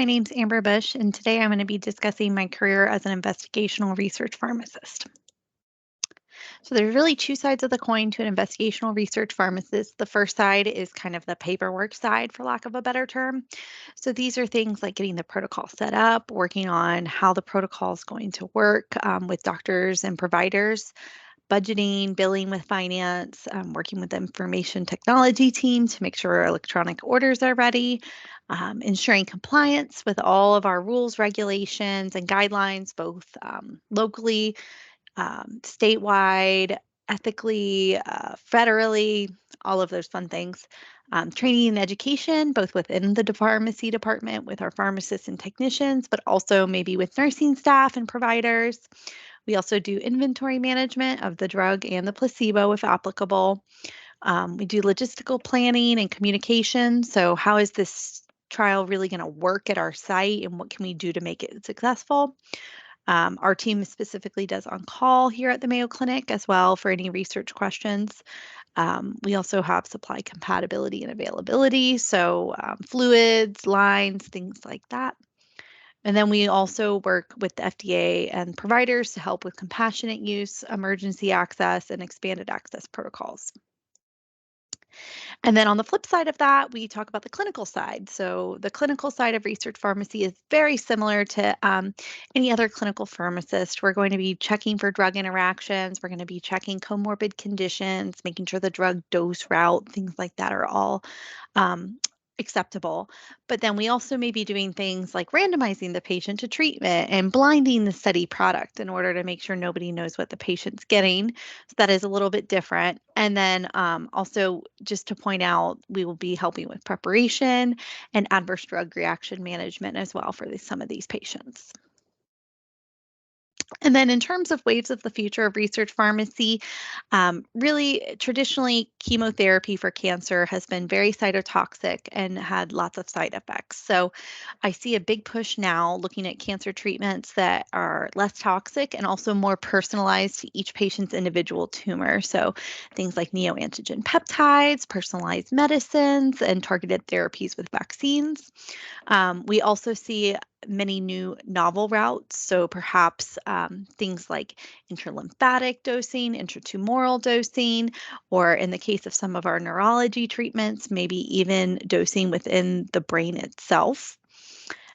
name's Amber Bush, and today I'm going to be discussing my career as an investigational research pharmacist. So there's really two sides of the coin to an investigational research pharmacist. The first side is kind of the paperwork side, for lack of a better term. So these are things like getting the protocol set up, working on how the protocol is going to work with doctors and providers, budgeting, billing with finance, working with the information technology team to make sure our electronic orders are ready, ensuring compliance with all of our rules, regulations, and guidelines, both locally, statewide, ethically, federally, all of those fun things. Training and education, both within the pharmacy department with our pharmacists and technicians, but also maybe with nursing staff and providers. We also do inventory management of the drug and the placebo if applicable. We do logistical planning and communication. So, how is this trial really going to work at our site and what can we do to make it successful? Our team specifically does on call here at the Mayo Clinic as well for any research questions. We also have supply compatibility and availability, so fluids, lines, things like that. And then we also work with the FDA and providers to help with compassionate use, emergency access, and expanded access protocols. And then on the flip side of that, we talk about the clinical side. So the clinical side of research pharmacy is very similar to any other clinical pharmacist. We're going to be checking for drug interactions. We're going to be checking comorbid conditions, making sure the drug dose route, things like that are all acceptable. But then we also may be doing things like randomizing the patient to treatment and blinding the study product in order to make sure nobody knows what the patient's getting. So that is a little bit different. And then also just to point out, we will be helping with preparation and adverse drug reaction management as well for some of these patients. And then in terms of waves of the future of research pharmacy, really traditionally chemotherapy for cancer has been very cytotoxic and had lots of side effects. So I see a big push now looking at cancer treatments that are less toxic and also more personalized to each patient's individual tumor. So things like neoantigen peptides, personalized medicines, and targeted therapies with vaccines. We also see many new novel routes. So perhaps things like intralymphatic dosing, intratumoral dosing, or in the case of some of our neurology treatments, maybe even dosing within the brain itself.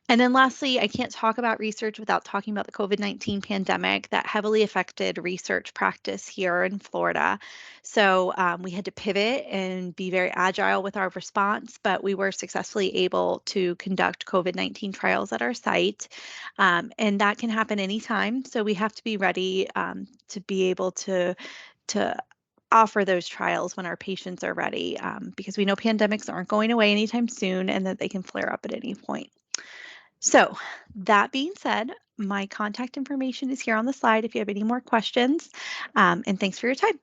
And then lastly, I can't talk about research without talking about the COVID-19 pandemic that heavily affected research practice here in Florida. So we had to pivot and be very agile with our response, but we were successfully able to conduct COVID-19 trials at our site. And that can happen anytime. So we have to be ready to be able to offer those trials when our patients are ready, because we know pandemics aren't going away anytime soon and that they can flare up at any point. So that being said, my contact information is here on the slide if you have any more questions, and thanks for your time.